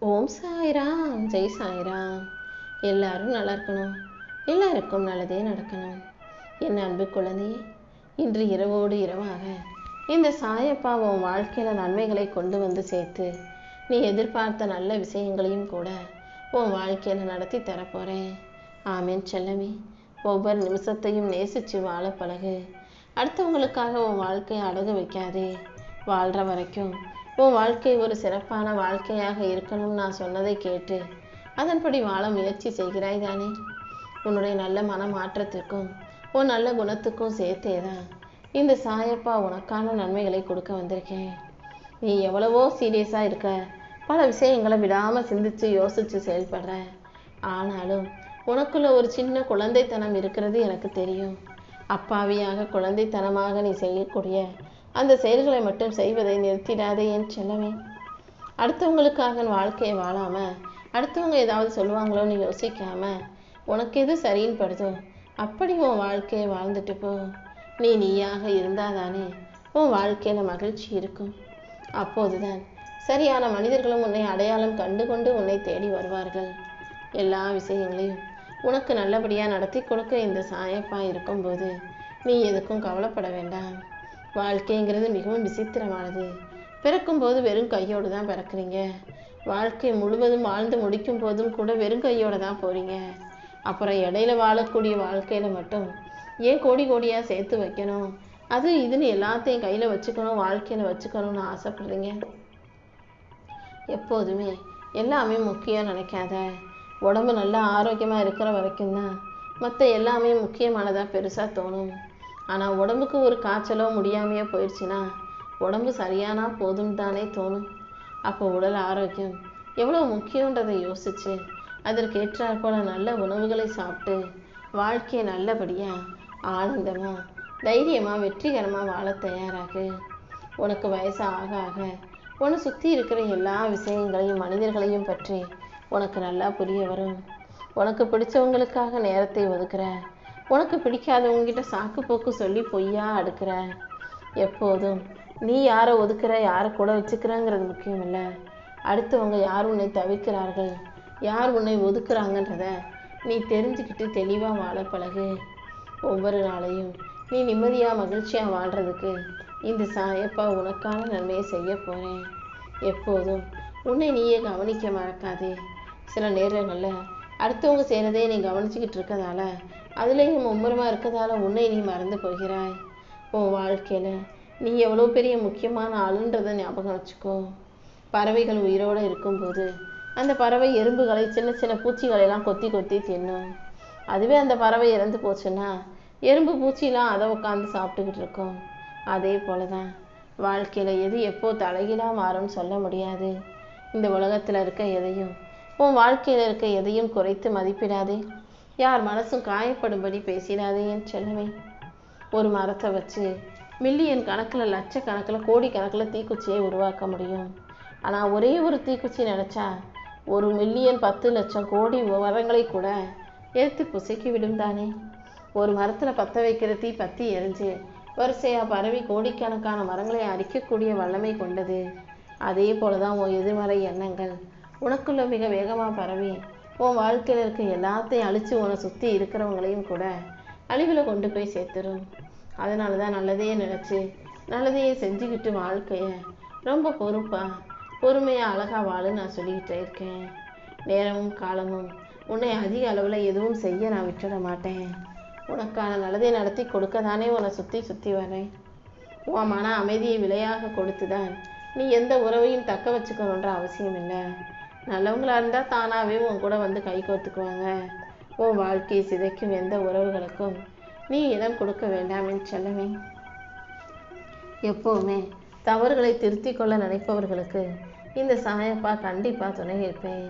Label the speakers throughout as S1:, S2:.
S1: ஓம் சாய்ராம், ஜெய் சாய்ராம். எல்லாரும் நல்லா இருக்கணும், எல்லாருக்கும் நல்லதே நடக்கணும். என் அன்பு குழந்தையே, இன்று இரவோடு இரவாக இந்த சாயப்பா உன் வாழ்க்கையில் நன்மைகளை கொண்டு வந்து சேர்த்து நீ எதிர்பார்த்த நல்ல விஷயங்களையும் கூட உன் வாழ்க்கையில் நடத்தி தரப்போகிறேன். ஆமேன் செல்லமே. ஒவ்வொரு நிமிஷத்தையும் நேசித்து வாழ பழகு. அடுத்தவங்களுக்காக உன் வாழ்க்கையை அடகு வைக்காதே. வாழ்கிற வரைக்கும் உன் வாழ்க்கை ஒரு சிறப்பான வாழ்க்கையாக இருக்கணும்னு நான் சொன்னதை கேட்டு அதன்படி வாழ முயற்சி செய்கிறாய் தானே? உன்னுடைய நல்ல மன மாற்றத்துக்கும் உன் நல்ல குணத்துக்கும் சேர்த்தே தான் இந்த சாயப்பா உனக்கான நன்மைகளை கொடுக்க வந்திருக்கேன். நீ எவ்வளவோ சீரியஸாக இருக்க, பல விஷயங்களை விடாமல் சிந்திச்சு யோசிச்சு செயல்படுற. ஆனாலும் உனக்குள்ள ஒரு சின்ன குழந்தைத்தனம் இருக்கிறது எனக்கு தெரியும். அப்பாவியாக குழந்தைத்தனமாக நீ செய்யக்கூடிய அந்த செயல்களை மட்டும் செய்வதை நிறுத்திடாதே என் செல்லமே. அடுத்தவங்களுக்காக வாழ்க்கையை வாழாம அடுத்தவங்க ஏதாவது சொல்லுவாங்களோன்னு யோசிக்காம உனக்கு எது சரின்னு படுதோ அப்படி உன் வாழ்க்கையை வாழ்ந்துட்டு போ. நீ நீயாக இருந்தாதானே உன் வாழ்க்கையில மகிழ்ச்சி இருக்கும். அப்போதுதான் சரியான மனிதர்களும் உன்னை அடையாளம் கண்டு கொண்டு உன்னை தேடி வருவார்கள். எல்லா விஷயங்களையும் உனக்கு நல்லபடியா நடத்தி கொடுக்க இந்த சாயப்பா இருக்கும்போது நீ எதுக்கும் கவலைப்பட வேண்டாம். வாழ்க்கைங்கிறது மிகவும் விசித்திரமானது. பிறக்கும்போது வெறும் கையோடு தான் பிறக்குறீங்க. வாழ்க்கை முழுவதும் வாழ்ந்து முடிக்கும் போதும் கூட வெறும் கையோடு தான் போறீங்க. அப்புறம் இடையில வாழக்கூடிய வாழ்க்கையில மட்டும் ஏன் கோடி கோடியாக சேர்த்து வைக்கணும், அது இதுன்னு எல்லாத்தையும் கையில் வச்சுக்கணும், வாழ்க்கையில் வச்சுக்கணும்னு ஆசைப்படுறீங்க. எப்போதுமே எல்லாமே முக்கியம் நினைக்காத. உடம்பு நல்லா ஆரோக்கியமாக இருக்கிற வரைக்கும் தான் மற்ற எல்லாமே முக்கியமானதாக பெருசாக தோணும். ஆனால் உடம்புக்கு ஒரு காய்ச்சலோ முடியாமையோ போயிடுச்சுன்னா உடம்பு சரியானா போதும் தானே தோணும். அப்போ உடல் ஆரோக்கியம் எவ்வளோ முக்கியன்றதை யோசிச்சு அதற்கேற்றாற் போல நல்ல உணவுகளை சாப்பிட்டு வாழ்க்கையை நல்லபடியாக ஆனந்தமாக தைரியமாக வெற்றிகரமாக வாழ தயாராகு. உனக்கு வயசு ஆக ஆக உன்னை சுற்றி இருக்கிற எல்லா விஷயங்களையும் மனிதர்களையும் பற்றி உனக்கு நல்லா புரிய வரும். உனக்கு பிடிச்சவங்களுக்காக நேரத்தை ஒதுக்குற, உனக்கு பிடிக்காதவங்ககிட்ட சாக்கு போக்கு சொல்லி பொய்யா அடுக்கிற. எப்போதும் நீ யாரை ஒதுக்குற, யாரை கூட வச்சுக்கிறங்கிறது முக்கியம் இல்லை. அடுத்தவங்க யார் உன்னை தவிர்க்கிறார்கள், யார் உன்னை ஒதுக்குறாங்கன்றத நீ தெரிஞ்சுக்கிட்டு தெளிவாக வாழ பழகு. ஒவ்வொரு நாளையும் நீ நிம்மதியாக மகிழ்ச்சியாக வாழ்கிறதுக்கு இந்த சாயப்பா உனக்கான நன்மையை செய்ய போகிறேன். எப்போதும் உன்னை நீயே கவனிக்க மறக்காதே. சில நேரங்களில் அடுத்தவங்க செய்கிறதே நீ கவனிச்சுக்கிட்டு இருக்கதால அதுலேயும் மும்முரமாக இருக்கிறதால உன்னை நீ மறந்து போகிறாய். உன் வாழ்க்கையில் நீ எவ்வளோ பெரிய முக்கியமான ஆளுன்றதை ஞாபகம் வச்சுக்கோ. பறவைகள் உயிரோடு இருக்கும்போது அந்த பறவை எறும்புகளை சின்ன சின்ன பூச்சிகளெல்லாம் கொத்தி கொத்தி தின்னும். அதுவே அந்த பறவை இறந்து போச்சுன்னா எறும்பு பூச்சிலாம் அதை உட்காந்து சாப்பிட்டுக்கிட்டு இருக்கோம். அதே போல தான் வாழ்க்கையில் எது எப்போ தலைகீழாக மாறும்னு சொல்ல முடியாது. இந்த உலகத்தில் இருக்க எதையும் உன் வாழ்க்கையில் இருக்க எதையும் குறைத்து மதிப்பிடாதே. யார் மனசும் காயப்படும்படி பேசிடாதே என் செல்லமே. ஒரு மரத்தை வச்சு மில்லியன் கணக்கில் லட்சக்கணக்கில் கோடி கணக்கில் தீக்குச்சியை உருவாக்க முடியும். ஆனால் ஒரே ஒரு தீக்குச்சி நினச்சா 1 மில்லியன் 10 லட்சம் கோடி மரங்களை கூட எடுத்து புசைக்கி விடும் தானே. ஒரு மரத்தில் பற்ற வைக்கிற தீ பற்றி எரிஞ்சு வரிசையாக பரவி கோடிக்கணக்கான மரங்களை அரிக்கக்கூடிய வல்லமை கொண்டது. அதே போல தான் உன் எதிர்மறை எண்ணங்கள் உனக்குள்ள மிக வேகமாக பரவி உன் வாழ்க்கையில் இருக்க எல்லாத்தையும் அழித்து உன்னை சுற்றி இருக்கிறவங்களையும் கூட அழிவில் கொண்டு போய் சேர்த்துரும். அதனால தான் நல்லதையே நினச்சி நல்லதையே செஞ்சுக்கிட்டு வாழ்க்கையை ரொம்ப பொறுமையாக அழகாக வாழ நான் சொல்லிக்கிட்டே இருக்கேன். நேரமும் காலமும் உன்னை அதிக அளவில் எதுவும் செய்ய நான் விட்டுட மாட்டேன். உனக்கான நல்லதை நடத்தி கொடுக்க தானே உன்னை சுற்றி வரேன். உன் மன அமைதியை விலையாக கொடுத்து தான் நீ எந்த உறவையும் தக்க வச்சுக்கணுன்ற அவசியம் இல்லை. நல்லவங்களா இருந்தால் தானாகவே உன் கூட வந்து கை கோர்த்துக்குவாங்க. உன் வாழ்க்கையை சிதைக்கும் எந்த உறவுகளுக்கும் நீ இடம் கொடுக்க வேண்டாம்னு செல்லவே. எப்போவுமே தவறுகளை திருத்தி கொள்ள நினைப்பவர்களுக்கு இந்த சாயப்பா கண்டிப்பாக துணை இருப்பேன்.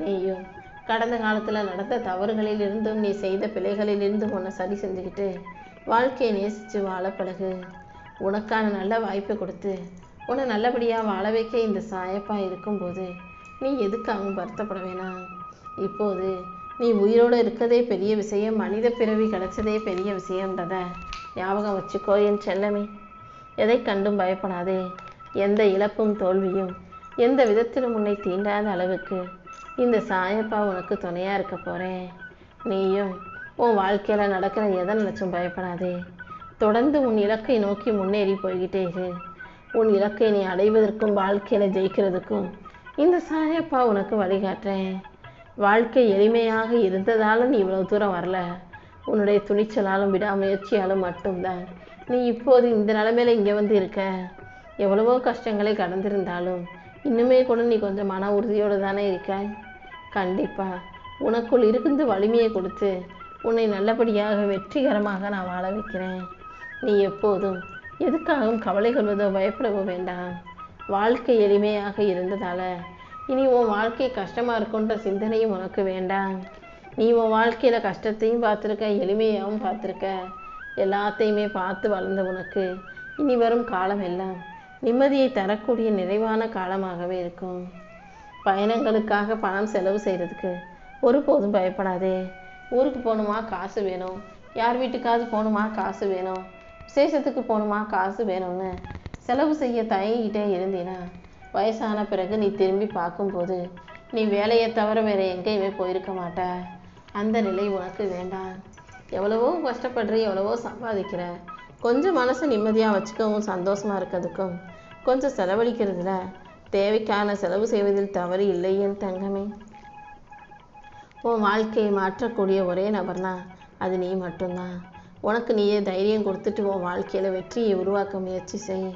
S1: நீயும் கடந்த காலத்தில் நடந்த தவறுகளில் இருந்தும் நீ செய்த பிழைகளில் இருந்தும் உன்னை சரி செஞ்சுக்கிட்டு வாழ்க்கையை நேசித்து வாழ பழகு. உனக்கான நல்ல வாய்ப்பை கொடுத்து உன்னை நல்லபடியாக வாழ வைக்க இந்த சாயப்பா இருக்கும்போது நீ எதுக்காகவும் வருத்தப்பட வேணாம். இப்போது நீ உயிரோடு இருக்கதே பெரிய விஷயம், மனித பிறவி கிடைச்சதே பெரிய விஷயம்ன்றத ஞாபகம் வச்சுக்கோ என் செல்லமே. எதை கண்டும் பயப்படாதே. எந்த இழப்பும் தோல்வியும் எந்த விதத்திலும் உன்னை தீண்டாத அளவுக்கு இந்த சாயப்பா உனக்கு துணையாக இருக்க போகிறேன். நீயும் உன் வாழ்க்கையில் நடக்கிற எதை நினச்சும் பயப்படாதே. தொடர்ந்து உன் இலக்கை நோக்கி முன்னேறி போய்கிட்டே இரு. உன் இலக்கை நீ அடைவதற்கும் வாழ்க்கையில் ஜெயிக்கிறதுக்கும் இந்த சாயப்பா உனக்கு வழிகாட்டுறேன். வாழ்க்கை எளிமையாக இருந்ததாலும் நீ இவ்வளவு தூரம் வரல. உன்னுடைய துணிச்சலாலும் விடாமுயற்சியாலும் மட்டும்தான் நீ இப்போது இந்த நிலைமையில இங்கே வந்து இருக்க. எவ்வளவோ கஷ்டங்களை கடந்திருந்தாலும் இன்னுமே கூட நீ கொஞ்சம் மன உறுதியோடு தானே இருக்காய். கண்டிப்பாக உனக்குள் இருந்து வலிமையை கொடுத்து உன்னை நல்லபடியாக வெற்றிகரமாக நான் வாழ வைக்கிறேன். நீ எப்போதும் எதுக்காகவும் கவலை கொள்வதோ பயப்படவோ வேண்டாம். வாழ்க்கை எளிமையாக இருந்ததால் இனி உன் வாழ்க்கை கஷ்டமாக இருக்குன்ற சிந்தனையும் உனக்கு வேண்டாம். நீ உன் வாழ்க்கையில் கஷ்டத்தையும் பார்த்துருக்க, எளிமையாகவும் பார்த்துருக்க. எல்லாத்தையுமே பார்த்து வளர்ந்த உனக்கு இனி வரும் காலம் எல்லாம் நிம்மதியை தரக்கூடிய நிறைவான காலமாகவே இருக்கும். பயணங்களுக்காக பணம் செலவு செய்கிறதுக்கு ஒருபோதும் பயப்படாதே. ஊருக்கு போகணுமா காசு வேணும், யார் வீட்டுக்காவது போகணுமா காசு வேணும், விசேஷத்துக்கு போகணுமா காசு வேணும்னு செலவு செய்ய தயங்கிக்கிட்டே இருந்தீனா வயசான பிறகு நீ திரும்பி பார்க்கும்போது நீ வேலையை தவிர வேறு எங்கேயுமே போயிருக்க மாட்ட. அந்த நிலை உனக்கு வேண்டாம். எவ்வளவோ கஷ்டப்படுற, எவ்வளவோ சம்பாதிக்கிற, கொஞ்சம் மனசை நிம்மதியாக வச்சுக்கவும் சந்தோஷமாக இருக்கிறதுக்கும் கொஞ்சம் செலவழிக்கிறதுல தேவைக்கான செலவு செய்வதில் தவறு இல்லை என் தங்கமே. உன் வாழ்க்கையை மாற்றக்கூடிய ஒரே நபர்னா அது நீ மட்டும்தான். உனக்கு நீயே தைரியம் கொடுத்துட்டு உன் வாழ்க்கையில் வெற்றியை உருவாக்க முயற்சி செய்.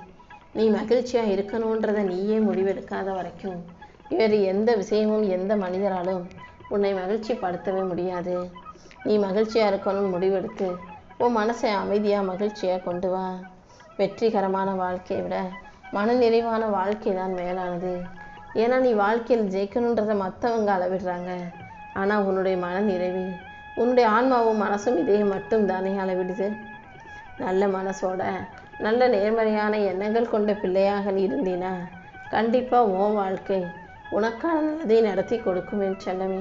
S1: நீ மகிழ்ச்சியாக இருக்கணுன்றதை நீயே முடிவெடுக்காத வரைக்கும் வேறு எந்த விஷயமும் எந்த மனிதராலும் உன்னை மகிழ்ச்சி படுத்தவே முடியாது. நீ மகிழ்ச்சியாக இருக்கணும்னு முடிவெடுத்து உன் மனசை அமைதியாக மகிழ்ச்சியாக கொண்டு வா. வெற்றிகரமான வாழ்க்கையை விட மன நிறைவான வாழ்க்கை தான் மேலானது. ஏன்னா நீ வாழ்க்கையில் ஜெயிக்கணுன்றதை மற்றவங்க அளவிடுறாங்க. ஆனால் உன்னுடைய மன நிறைவு, உன்னுடைய ஆன்மாவும் மனசும் இதை மட்டும் தானே அளவிடுது. நல்ல மனசோட நல்ல நேர்மறையான எண்ணங்கள் கொண்ட பிள்ளையாக நீ இருந்தீனா கண்டிப்பாக உன் வாழ்க்கை உனக்கான நல்லதை நடத்தி கொடுக்கும் என் செல்லமே.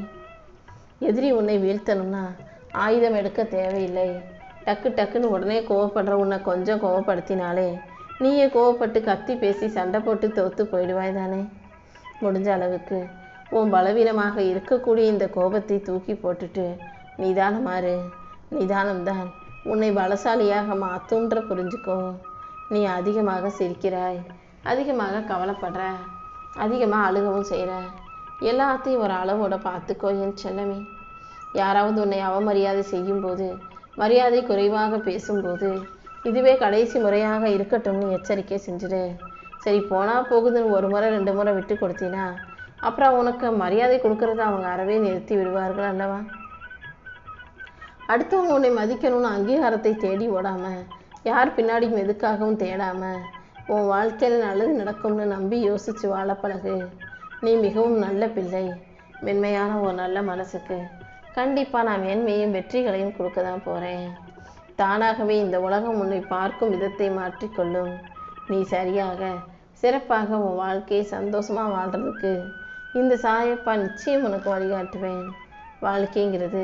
S1: எதிரி உன்னை வீழ்த்தணும்னா ஆயுதம் எடுக்க தேவையில்லை. டக்கு டக்குன்னு உடனே கோவப்படுற உன்னை கொஞ்சம் கோவப்படுத்தினாலே நீயே கோவப்பட்டு கத்தி பேசி சண்டை போட்டு தோற்று போயிடுவாய் தானே. முடிஞ்ச அளவுக்கு உன் பலவீனமாக இருக்கக்கூடிய இந்த கோபத்தை தூக்கி போட்டுட்டு நிதானமாறு. நிதானம்தான் உன்னை பலசாலியாக மாற்றுன்ற புரிஞ்சுக்கோ. நீ அதிகமாக சிரிக்கிறாய், அதிகமாக கவலைப்படுற, அதிகமாக அழுகவும் செய்கிற. எல்லாத்தையும் ஒரு அளவோட பார்த்துக்கோ என் செல்லமே. யாராவது உன்னை அவமரியாதை செய்யும்போது, மரியாதை குறைவாக பேசும்போது இதுவே கடைசி முறையாக இருக்கட்டும்னு எச்சரிக்கை செஞ்சுடு. சரி போனால் போகுதுன்னு ஒரு முறை 2 முறை விட்டு கொடுத்தீனா அப்புறம் உனக்கு மரியாதை கொடுக்கறத அவங்க அறவே நிறுத்தி விடுவார்கள் அல்லவா. அடுத்தவங்க உன்னை மதிக்கணும்னு அங்கீகாரத்தை தேடி ஓடாமல், யார் பின்னாடியும் எதுக்காகவும் தேடாமல் உன் வாழ்க்கையில் நல்லது நடக்கும்னு நம்பி யோசித்து வாழ பழகு. நீ மிகவும் நல்ல பிள்ளை. மென்மையான ஒரு நல்ல மனசுக்கு கண்டிப்பாக நான் மேன்மையும் வெற்றிகளையும் கொடுக்க தான் போகிறேன். தானாகவே இந்த உலகம் உன்னை பார்க்கும் விதத்தை மாற்றிக்கொள்ளும். நீ சரியாக சிறப்பாக உன் வாழ்க்கையை சந்தோஷமாக வாழ்கிறதுக்கு இந்த சாயப்பா நிச்சயம் உனக்கு வழிகாட்டுவேன். வாழ்க்கைங்கிறது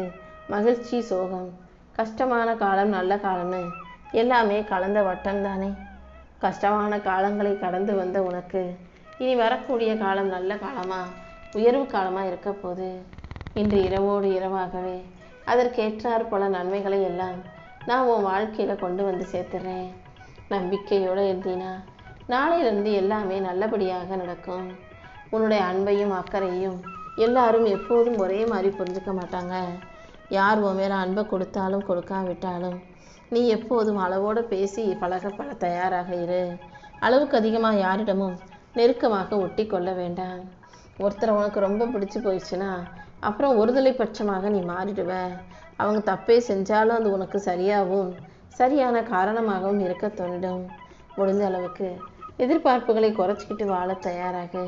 S1: மகிழ்ச்சி, சோகம், கஷ்டமான காலம், நல்ல காலம்னு எல்லாமே கலந்த வட்டம் தானே. கஷ்டமான காலங்களை கடந்து வந்த உனக்கு இனி வரக்கூடிய காலம் நல்ல காலமாக, உயர்வு காலமாக இருக்க போது. இன்று இரவோடு இரவாகவே அதற்கேற்றாற் போல நன்மைகளை எல்லாம் நான் உன் வாழ்க்கையில் கொண்டு வந்து சேர்த்துறேன். நம்பிக்கையோடு இருந்தீனா நாளையிலிருந்து எல்லாமே நல்லபடியாக நடக்கும். உன்னுடைய அன்பையும் அக்கறையும் எல்லாரும் எப்போதும் ஒரே மாதிரி புரிஞ்சுக்க மாட்டாங்க. யார் உன் மேலே அன்பை கொடுத்தாலும் கொடுக்காவிட்டாலும் நீ எப்போதும் அளவோடு பேசி பழகப்பட தயாராக இரு. அளவுக்கு அதிகமாக யாரிடமும் நெருக்கமாக ஒட்டி கொள்ள வேண்டாம். ஒருத்தரை உனக்கு ரொம்ப பிடிச்சி போயிடுச்சுன்னா அப்புறம் ஒருதலை பட்சமாக நீ மாறிடுவ. அவங்க தப்பே செஞ்சாலும் அது உனக்கு சரியான காரணமாகவும் இருக்க தோன்றும். முடிந்த அளவுக்கு எதிர்பார்ப்புகளை குறைச்சிக்கிட்டு வாழ தயாராக.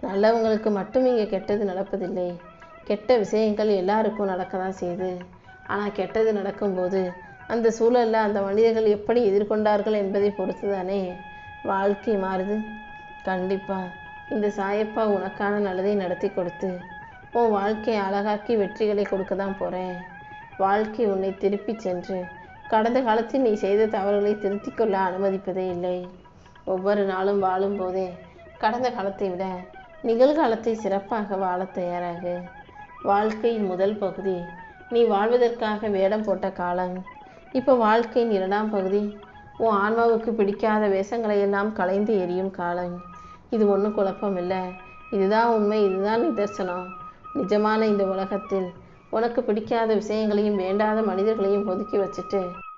S1: நல்லவங்களுக்கு மட்டும் இங்கே கெட்டது நடப்பதில்லை. கெட்ட விஷயங்கள் எல்லாருக்கும் நடக்க தான் செய்யுது. ஆனால் கெட்டது நடக்கும்போது அந்த சூழலில் அந்த மனிதர்கள் எப்படி எதிர்கொண்டார்கள் என்பதை பொறுத்து தானே வாழ்க்கை மாறுது. கண்டிப்பாக இந்த சாயப்பா உனக்கான நல்லதை நடத்தி கொடுத்து உன் வாழ்க்கையை அழகாக்கி வெற்றிகளை கொடுக்க தான் போகிறேன். வாழ்க்கை உன்னை திருப்பி சென்று கடந்த காலத்தில் நீ செய்த தவறுகளை திருத்திக் கொள்ள அனுமதிப்பதே இல்லை. ஒவ்வொரு நாளும் வாழும்போதே கடந்த காலத்தை விட நிகழ்காலத்தை சிறப்பாக வாழத் தயாராகு. வாழ்க்கையின் முதல் பகுதி நீ வாழ்வதற்காக வேடம் போட்ட காலம். இப்போ வாழ்க்கையின் 2ஆம் பகுதி உன் ஆன்மாவுக்கு பிடிக்காத வேஷங்களை எல்லாம் களைந்து எறியும் காலம். இது ஒன்றும் குழப்பம் இல்லை. இதுதான் உண்மை, இதுதான் நிதர்சனம். நிஜமான இந்த உலகத்தில் உனக்கு பிடிக்காத விஷயங்களையும் வேண்டாத மனிதர்களையும் ஒதுக்கி வச்சுட்டு